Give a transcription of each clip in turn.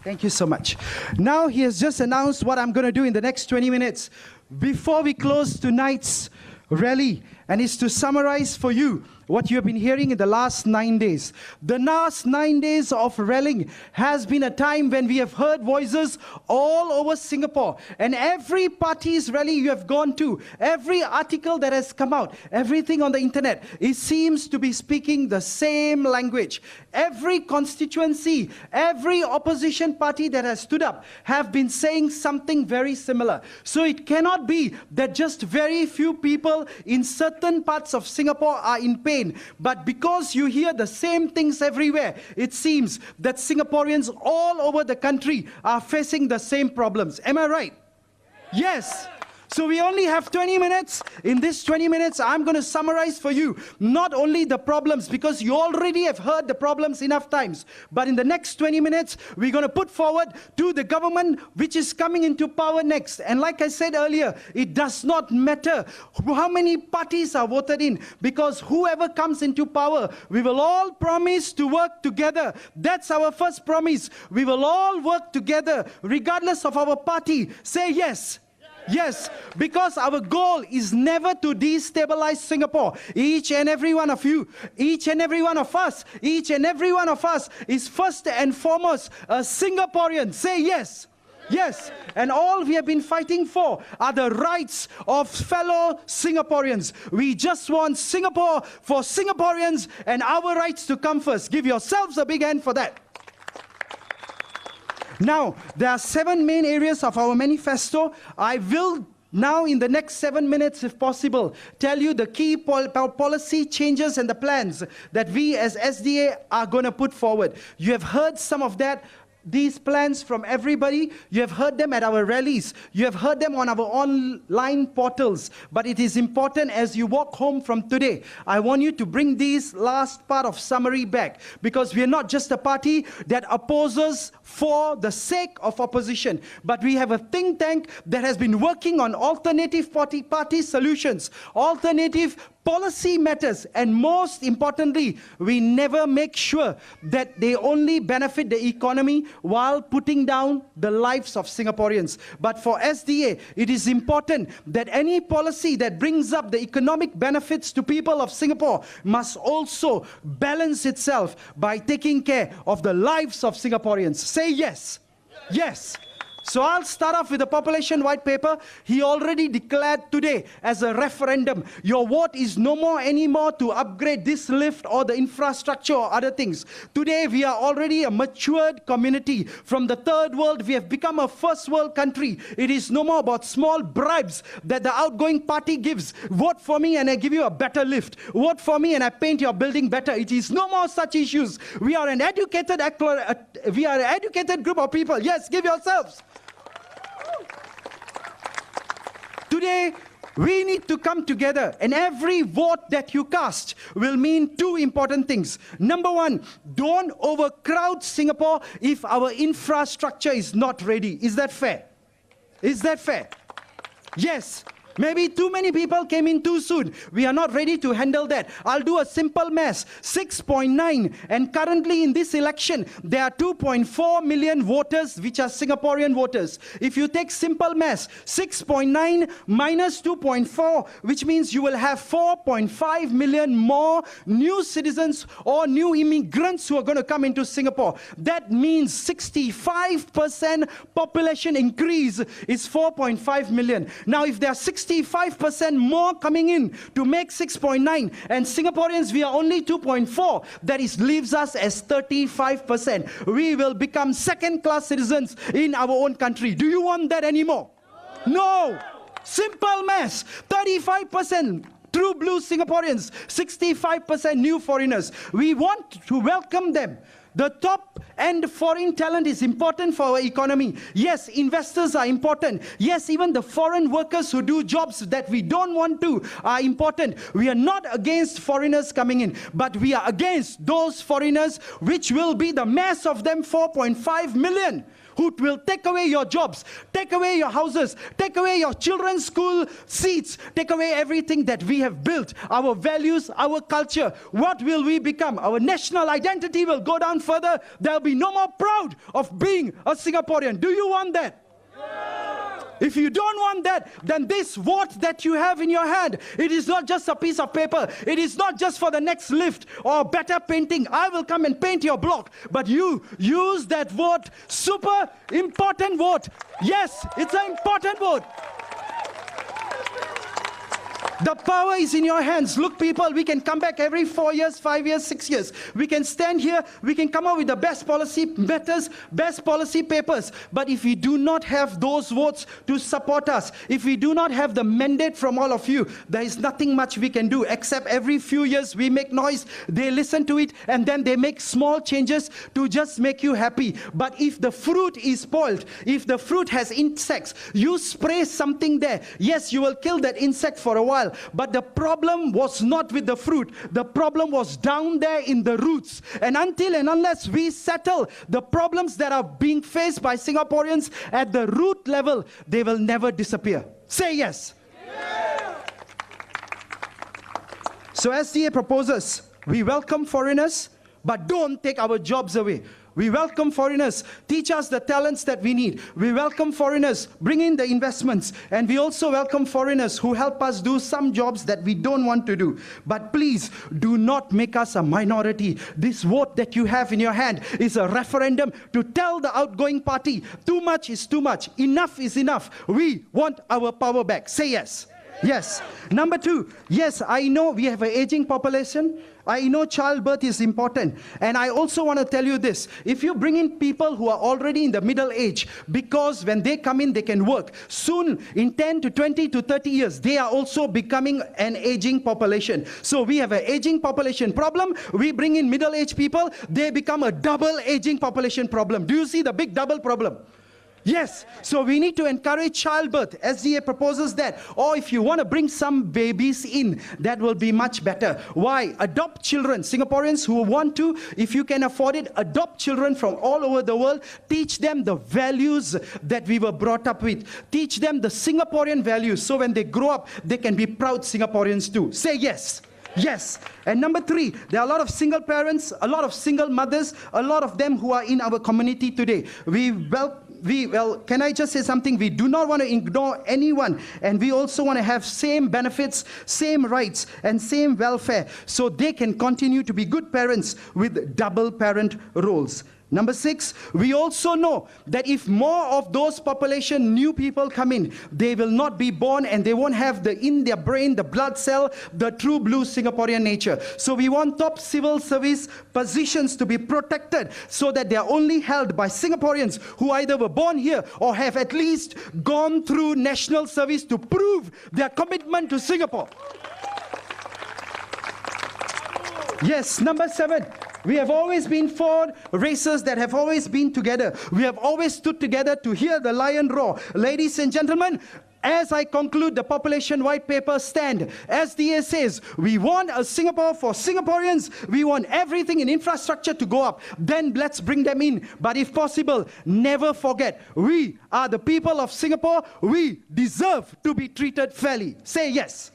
Thank you so much. Now he has just announced what I'm going to do in the next 20 minutes before we close tonight's rally, and it's to summarize for you what you have been hearing in the last 9 days. The last 9 days of rallying has been a time when we have heard voices all over Singapore. And every party's rally you have gone to, every article that has come out, everything on the internet, it seems to be speaking the same language. Every constituency, every opposition party that has stood up have been saying something very similar. So it cannot be that just very few people in certain parts of Singapore are in pain. But because you hear the same things everywhere, it seems that Singaporeans all over the country are facing the same problems. Am I right? Yes. So we only have 20 minutes. In this 20 minutes, I'm going to summarize for you not only the problems, because you already have heard the problems enough times, but in the next 20 minutes, we're going to put forward to the government which is coming into power next. And like I said earlier, it does not matter how many parties are voted in, because whoever comes into power, we will all promise to work together. That's our first promise. We will all work together regardless of our party. Say yes. Yes, because our goal is never to destabilize Singapore. Each and every one of you, each and every one of us, each and every one of us is first and foremost a Singaporean. Say yes. Yes, and all we have been fighting for are the rights of fellow Singaporeans. We just want Singapore for Singaporeans and our rights to come first. Give yourselves a big hand for that. Now, there are 7 main areas of our manifesto. I will now, in the next 7 minutes, if possible, tell you the key policy changes and the plans that we as SDA are going to put forward. You have heard some of that. These plans from everybody. You have heard them at our rallies. You have heard them on our online portals. But it is important as you walk home from today, I want you to bring these last part of summary back, because we are not just a party that opposes for the sake of opposition, but we have a think tank that has been working on alternative party solutions, alternative policy matters, and most importantly, we never make sure that they only benefit the economy while putting down the lives of Singaporeans. But for SDA, it is important that any policy that brings up the economic benefits to people of Singapore must also balance itself by taking care of the lives of Singaporeans. Say yes. Yes. So I'll start off with the population white paper. He already declared today as a referendum, your vote is no more anymore to upgrade this lift or the infrastructure or other things. Today we are already a matured community. From the third world, we have become a first world country. It is no more about small bribes that the outgoing party gives. Vote for me and I give you a better lift. Vote for me and I paint your building better. It is no more such issues. We are an educated group of people. Yes, give yourselves. Today, we need to come together, and every vote that you cast will mean 2 important things. Number 1, don't overcrowd Singapore if our infrastructure is not ready. Is that fair? Is that fair? Yes. Maybe too many people came in too soon. We are not ready to handle that. I'll do a simple math. 6.9. And currently in this election, there are 2.4 million voters which are Singaporean voters. If you take simple math, 6.9 minus 2.4, which means you will have 4.5 million more new citizens or new immigrants who are going to come into Singapore. That means 65% population increase is 4.5 million. Now, if there are 65% more coming in to make 6.9, and Singaporeans, we are only 2.4, that leaves us as 35%. We will become second-class citizens in our own country. Do you want that anymore? No. Simple math. 35% true blue Singaporeans, 65% new foreigners. We want to welcome them. The top-end foreign talent is important for our economy. Yes, investors are important. Yes, even the foreign workers who do jobs that we don't want to are important. We are not against foreigners coming in, but we are against those foreigners, which will be the mass of them, 4.5 million, who will take away your jobs, take away your houses, take away your children's school seats, take away everything that we have built, our values, our culture. What will we become? Our national identity will go down further. There'll be no more proud of being a Singaporean. Do you want that? If you don't want that, then this vote that you have in your hand, it is not just a piece of paper. It is not just for the next lift or better painting. I will come and paint your block. But you use that vote, super important vote. Yes, it's an important vote. The power is in your hands. Look, people, we can come back every 4 years, 5 years, 6 years. We can stand here, we can come up with the best policy matters, best policy papers. But if we do not have those votes to support us, if we do not have the mandate from all of you, there is nothing much we can do, except every few years we make noise, they listen to it, and then they make small changes to just make you happy. But if the fruit is spoiled, if the fruit has insects, you spray something there. Yes, you will kill that insect for a while, but the problem was not with the fruit. The problem was down there in the roots. And until and unless we settle the problems that are being faced by Singaporeans at the root level, they will never disappear. Say yes. Yeah. So SDA proposes, we welcome foreigners, but don't take our jobs away. We welcome foreigners, teach us the talents that we need. We welcome foreigners, bring in the investments. And we also welcome foreigners who help us do some jobs that we don't want to do. But please, do not make us a minority. This vote that you have in your hand is a referendum to tell the outgoing party, too much is too much, enough is enough. We want our power back. Say yes. Yes. Number two, yes, I know we have an aging population. I know childbirth is important. And I also want to tell you this. If you bring in people who are already in the middle age, because when they come in, they can work. Soon, in 10 to 20 to 30 years, they are also becoming an aging population. So we have an aging population problem. We bring in middle-aged people, they become a double aging population problem. Do you see the big double problem? Yes, so we need to encourage childbirth. SDA proposes that. Or if you want to bring some babies in, that will be much better. Why? Adopt children. Singaporeans who want to, if you can afford it, adopt children from all over the world. Teach them the values that we were brought up with. Teach them the Singaporean values, so when they grow up, they can be proud Singaporeans too. Say yes. Yes. And number three, there are a lot of single parents, a lot of single mothers, a lot of them who are in our community today. Well, can I just say something? We do not want to ignore anyone, and we also want to have same benefits, same rights, and same welfare, so they can continue to be good parents with double parent roles. Number six, we also know that if more of those population, new people come in, they will not be born and they won't have in their brain, the blood cell, the true blue Singaporean nature. So we want top civil service positions to be protected so that they are only held by Singaporeans who either were born here or have at least gone through national service to prove their commitment to Singapore. Yes, number seven. We have always been for races that have always been together. We have always stood together to hear the lion roar. Ladies and gentlemen, as I conclude the population white paper stand, SDA says, we want a Singapore for Singaporeans. We want everything in infrastructure to go up. Then let's bring them in. But if possible, never forget, we are the people of Singapore. We deserve to be treated fairly. Say yes.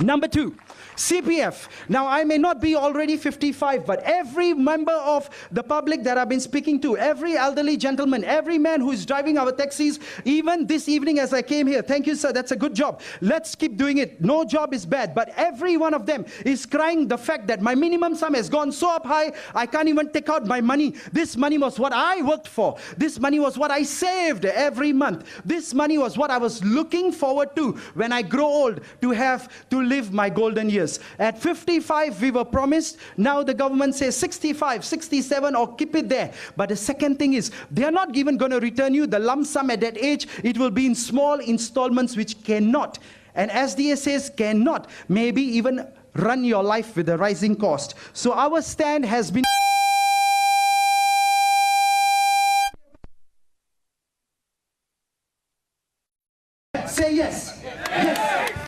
Number two. CPF. Now, I may not be already 55, but every member of the public that I've been speaking to, every elderly gentleman, every man who is driving our taxis, even this evening as I came here, thank you, sir, that's a good job. Let's keep doing it. No job is bad, but every one of them is crying the fact that my minimum sum has gone so up high, I can't even take out my money. This money was what I worked for. This money was what I saved every month. This money was what I was looking forward to when I grow old, to have to live my golden years. At 55, we were promised. Now the government says 65, 67, or keep it there. But the second thing is, they are not even going to return you the lump sum at that age. It will be in small installments which cannot, and SDA says cannot, maybe even run your life with a rising cost. So our stand has been... Say yes. Yes.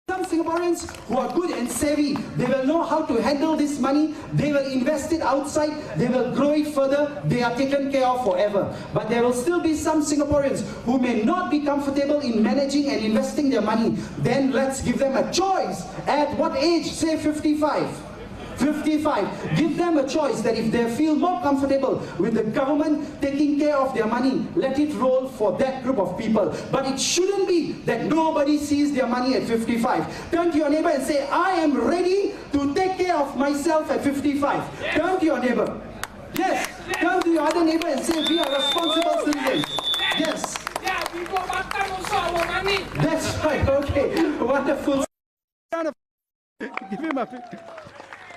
Some Singaporeans Singaporeans who are good and savvy, they will know how to handle this money, they will invest it outside, they will grow it further, they are taken care of forever. But there will still be some Singaporeans who may not be comfortable in managing and investing their money. Then let's give them a choice. At what age? Say 55. 55. Give them a choice that if they feel more comfortable with the government taking care of their money, let it roll for that group of people. But it shouldn't be that nobody sees their money at 55. Turn to your neighbor and say, I am ready to take care of myself at 55. Turn to your neighbor. Yes. Turn to your other neighbor and say, we are responsible citizens. Yes. That's right. Okay. Wonderful. Give him a...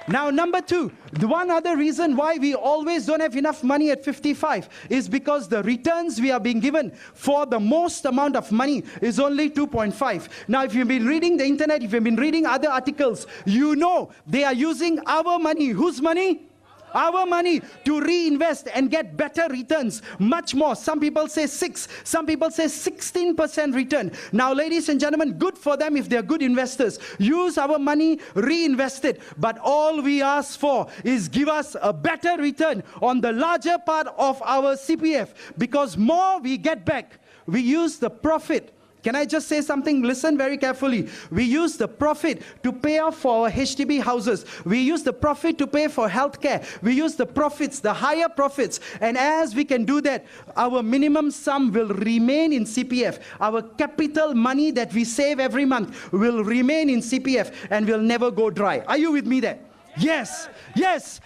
Now, number two, the one other reason why we always don't have enough money at 55 is because the returns we are being given for the most amount of money is only 2.5. Now, if you've been reading the internet, if you've been reading other articles, you know they are using our money. Whose money? Our money to reinvest and get better returns, much more. Some people say 6, some people say 16% return. Now, ladies and gentlemen, good for them if they're good investors. Use our money, reinvest it. But all we ask for is give us a better return on the larger part of our CPF, because more we get back. We use the profit. Can I just say something? Listen very carefully. We use the profit to pay off for our HDB houses. We use the profit to pay for healthcare. We use the profits, the higher profits. And as we can do that, our minimum sum will remain in CPF. Our capital money that we save every month will remain in CPF and will never go dry. Are you with me there? Yes, yes,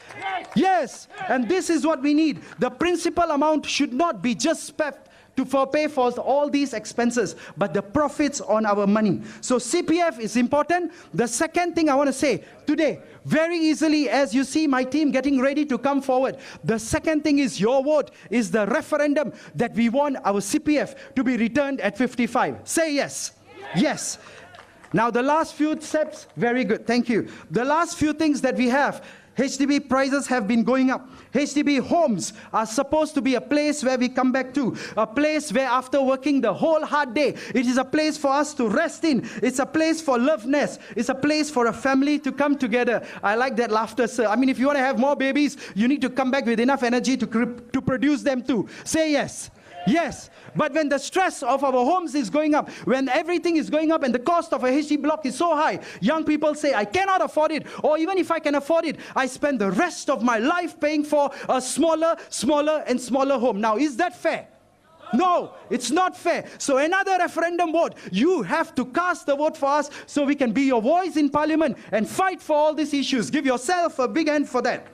yes. And this is what we need. The principal amount should not be just spent to pay for all these expenses, but the profits on our money. So CPF is important. The second thing I want to say today, very easily, as you see my team getting ready to come forward, the second thing is your vote is the referendum that we want our CPF to be returned at 55. Say yes. Yes. Now the last few steps, very good, thank you. The last few things that we have, HDB prices have been going up. HDB homes are supposed to be a place where we come back to, a place where after working the whole hard day, it is a place for us to rest in. It's a place for loveness. It's a place for a family to come together. I like that laughter, sir. I mean, if you want to have more babies, you need to come back with enough energy to produce them too. Say yes. Yes, but when the stress of our homes is going up, when everything is going up and the cost of a HDB block is so high, young people say, I cannot afford it. Or even if I can afford it, I spend the rest of my life paying for a smaller and smaller home. Now, is that fair? No, it's not fair. So another referendum vote. You have to cast the vote for us so we can be your voice in Parliament and fight for all these issues. Give yourself a big hand for that.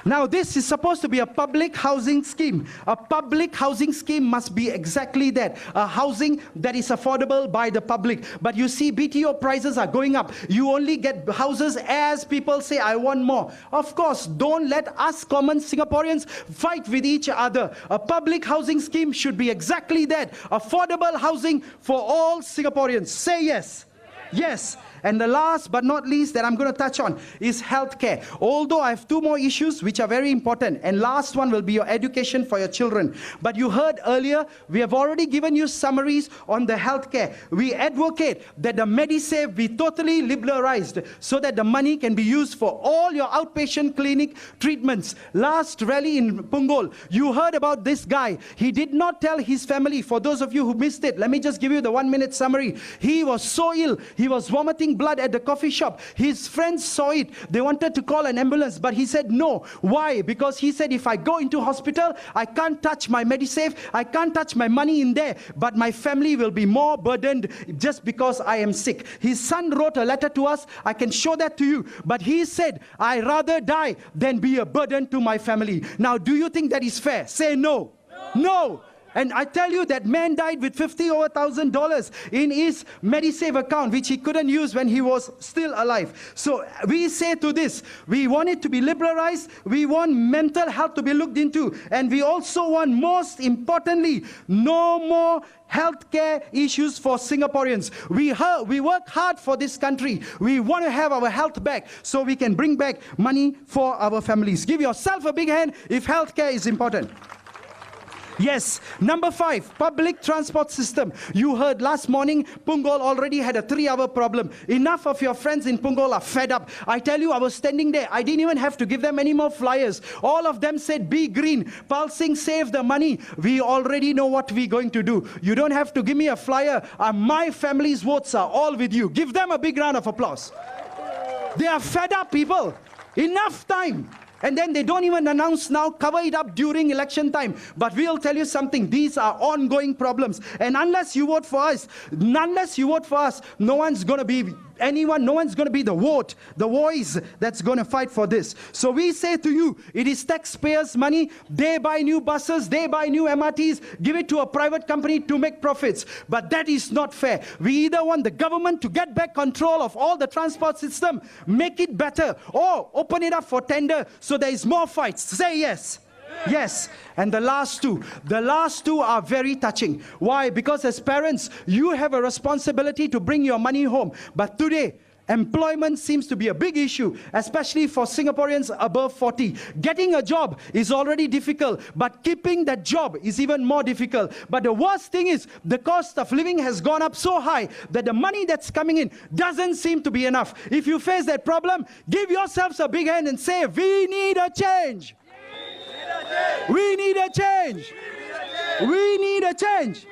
Now, this is supposed to be a public housing scheme. A public housing scheme must be exactly that. A housing that is affordable by the public. But you see, BTO prices are going up. You only get houses as people say, I want more. Of course, don't let us common Singaporeans fight with each other. A public housing scheme should be exactly that. Affordable housing for all Singaporeans. Say yes. Yes. And the last but not least that I'm going to touch on is healthcare. Although I have two more issues which are very important. And last one will be your education for your children. But you heard earlier, we have already given you summaries on the healthcare. We advocate that the Medisave be totally liberalized so that the money can be used for all your outpatient clinic treatments. Last rally in Punggol, you heard about this guy. He did not tell his family. For those of you who missed it, let me just give you the 1-minute summary. He was so ill. He was vomiting blood at the coffee shop. His friends saw it. They wanted to call an ambulance, but he said no. Why? Because he said, if I go into hospital, I can't touch my Medisave, I can't touch my money in there, but my family will be more burdened just because I am sick. His son wrote a letter to us. I can show that to you. But he said, I rather die than be a burden to my family. Now, do you think that is fair? Say no. No. And I tell you, that man died with $50,000 in his Medisave account, which he couldn't use when he was still alive. So we say to this, we want it to be liberalized, we want mental health to be looked into, and we also want, most importantly, no more healthcare issues for Singaporeans. We work hard for this country. We want to have our health back so we can bring back money for our families. Give yourself a big hand if healthcare is important. Yes. Number 5, public transport system. You heard last morning, Punggol already had a 3-hour problem. Enough of your friends in Punggol are fed up. I tell you, I was standing there. I didn't even have to give them any more flyers. All of them said, be green. Pal Singh, save the money. We already know what we're going to do. You don't have to give me a flyer. My family's votes are all with you. Give them a big round of applause. They are fed up, people. Enough time. And then they don't even announce now, cover it up during election time. But we'll tell you something, these are ongoing problems. And unless you vote for us, no one's going to be anyone, no one's going to be the voice that's going to fight for this. So we say to you, it is taxpayers' money. They buy new buses, they buy new MRTs, give it to a private company to make profits. But that is not fair. We either want the government to get back control of all the transport system, make it better, or open it up for tender so there is more fights. Say yes. Yes. And the last two are very touching. Why? Because as parents, you have a responsibility to bring your money home. But today, employment seems to be a big issue, especially for Singaporeans above 40. Getting a job is already difficult, but keeping that job is even more difficult. But the worst thing is, the cost of living has gone up so high that the money that's coming in doesn't seem to be enough. If you face that problem, give yourselves a big hand and say, we need a change. We need a change. We need a change.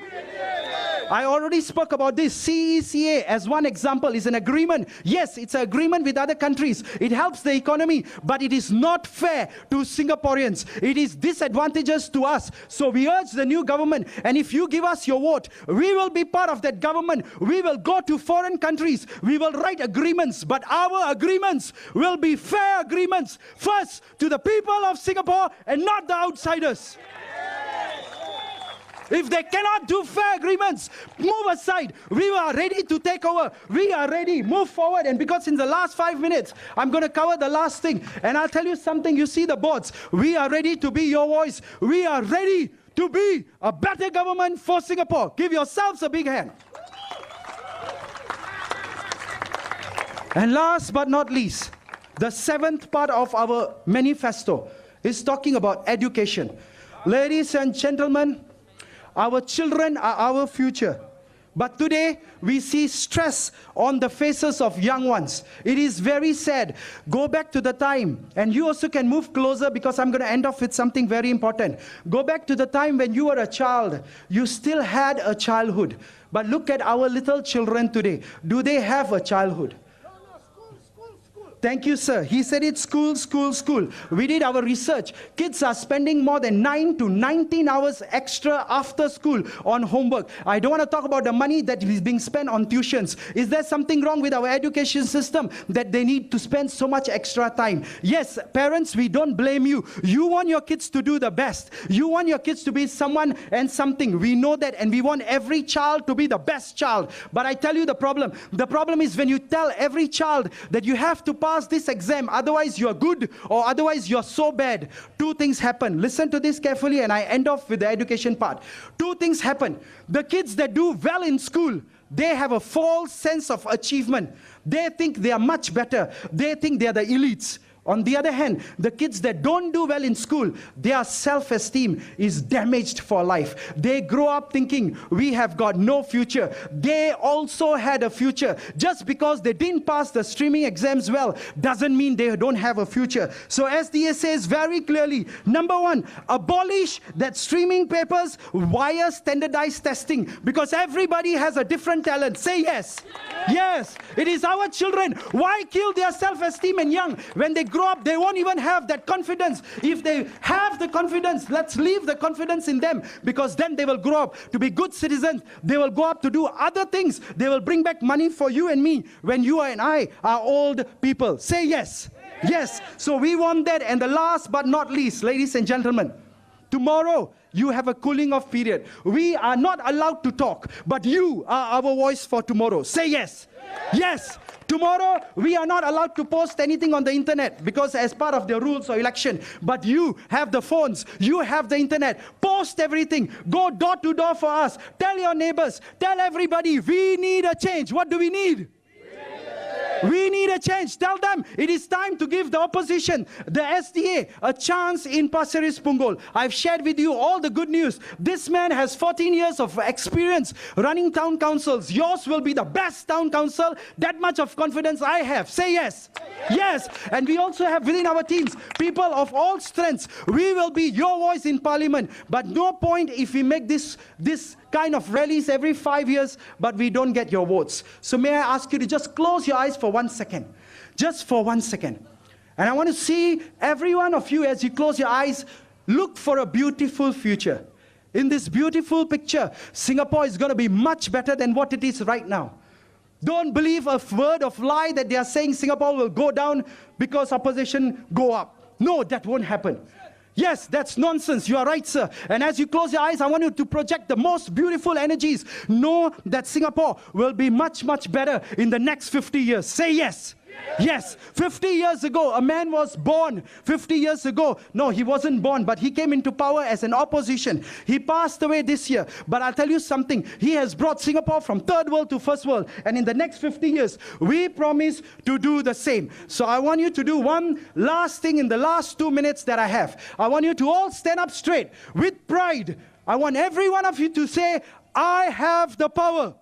I already spoke about this. CECA, as one example, is an agreement. Yes, it's an agreement with other countries. It helps the economy, but it is not fair to Singaporeans. It is disadvantageous to us. So we urge the new government, and if you give us your vote, we will be part of that government. We will go to foreign countries. We will write agreements, but our agreements will be fair agreements. First, to the people of Singapore and not the outsiders. If they cannot do fair agreements, move aside. We are ready to take over. We are ready. Move forward. And because in the last 5 minutes, I'm going to cover the last thing. And I'll tell you something. You see the boards. We are ready to be your voice. We are ready to be a better government for Singapore. Give yourselves a big hand. And last but not least, the 7th part of our manifesto is talking about education. Ladies and gentlemen, our children are our future. But today, we see stress on the faces of young ones. It is very sad. Go back to the time, and you also can move closer because I'm going to end off with something very important. Go back to the time when you were a child. You still had a childhood. But look at our little children today. Do they have a childhood? Thank you, sir. He said it's school, school, school. We did our research. Kids are spending more than 9 to 19 hours extra after school on homework. I don't want to talk about the money that is being spent on tuitions. Is there something wrong with our education system that they need to spend so much extra time? Yes, parents, we don't blame you. You want your kids to do the best. You want your kids to be someone and something. We know that, and we want every child to be the best child. But I tell you the problem. The problem is when you tell every child that you have to pass this exam, otherwise you're good or otherwise you're so bad. 2 things happen. Listen to this carefully, and I end off with the education part. 2 things happen. The kids that do well in school, they have a false sense of achievement. They think they are much better. They think they are the elites. On the other hand, the kids that don't do well in school, their self-esteem is damaged for life. They grow up thinking, we have got no future. They also had a future. Just because they didn't pass the streaming exams well, doesn't mean they don't have a future. So SDA says very clearly, number 1, abolish that streaming papers via standardized testing, because everybody has a different talent. Say yes. Yes. It is our children. Why kill their self-esteem and young? When they grow up, they won't even have that confidence. If they have the confidence, let's leave the confidence in them, because then they will grow up to be good citizens. They will grow up to do other things. They will bring back money for you and me when you and I are old people. Say yes. Yes. So we want that. And the last but not least, ladies and gentlemen, tomorrow you have a cooling off period. We are not allowed to talk, but you are our voice for tomorrow. Say yes. Yes. Tomorrow, we are not allowed to post anything on the internet because as part of the rules of election. But you have the phones. You have the internet. Post everything. Go door to door for us. Tell your neighbors. Tell everybody, we need a change. What do we need? We need a a change. Tell them it is time to give the opposition, the SDA, a chance in Pasir Ris Punggol. I've shared with you all the good news. This man has 14 years of experience running town councils. Yours will be the best town council. That much of confidence I have. Say yes. Yes. And we also have within our teams people of all strengths. We will be your voice in parliament. But no point if we make this kind of rallies every 5 years, but we don't get your votes. So may I ask you to just close your eyes for 1 second. Just for 1 second. And I want to see every one of you, as you close your eyes, look for a beautiful future. In this beautiful picture, Singapore is going to be much better than what it is right now. Don't believe a word of lie that they are saying Singapore will go down because opposition go up. No, that won't happen. Yes, that's nonsense. You are right, sir. And as you close your eyes, I want you to project the most beautiful energies. Know that Singapore will be much, much better in the next 50 years. Say yes. Yes, 50 years ago, a man was born. 50 years ago, no, he wasn't born, but he came into power as an opposition. He passed away this year. But I'll tell you something. He has brought Singapore from third world to first world. And in the next 50 years, we promise to do the same. So I want you to do one last thing in the last 2 minutes that I have. I want you to all stand up straight with pride. I want every one of you to say, I have the power.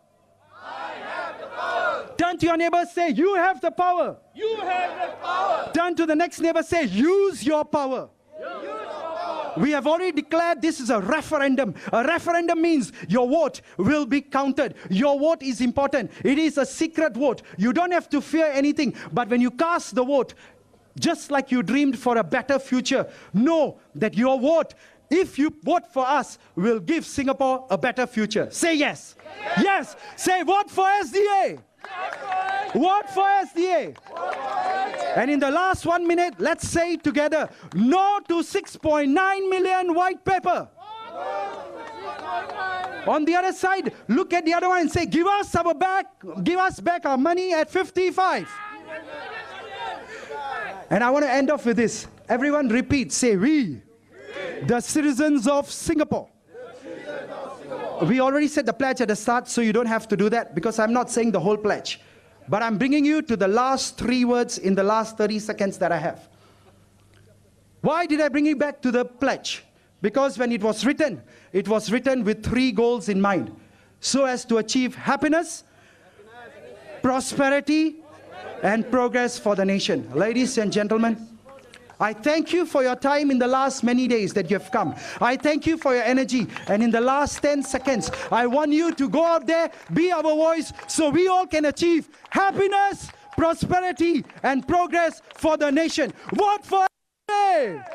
I have the power. Turn to your neighbor, say, you have the power. You have the power. Turn to the next neighbor, say, use your power. Use your power. We have already declared this is a referendum. A referendum means your vote will be counted. Your vote is important. It is a secret vote. You don't have to fear anything. But when you cast the vote, just like you dreamed for a better future, know that your vote, if you vote for us, will give Singapore a better future. Say yes. Yes. Yes. Say vote for SDA. Vote for SDA. And in the last 1 minute, let's say it together. No to 6.9 million white paper. On the other side, look at the other one and say, give us back our money at 55. And I want to end off with this. Everyone repeat, say we. The citizens of Singapore. We already said the pledge at the start, so you don't have to do that because I'm not saying the whole pledge. But I'm bringing you to the last 3 words in the last 30 seconds that I have. Why did I bring you back to the pledge? Because when it was written with 3 goals in mind. So as to achieve happiness, prosperity, and progress for the nation. Ladies and gentlemen, I thank you for your time in the last many days that you have come. I thank you for your energy. And in the last 10 seconds, I want you to go out there, be our voice, so we all can achieve happiness, prosperity, and progress for the nation. Vote for SDA!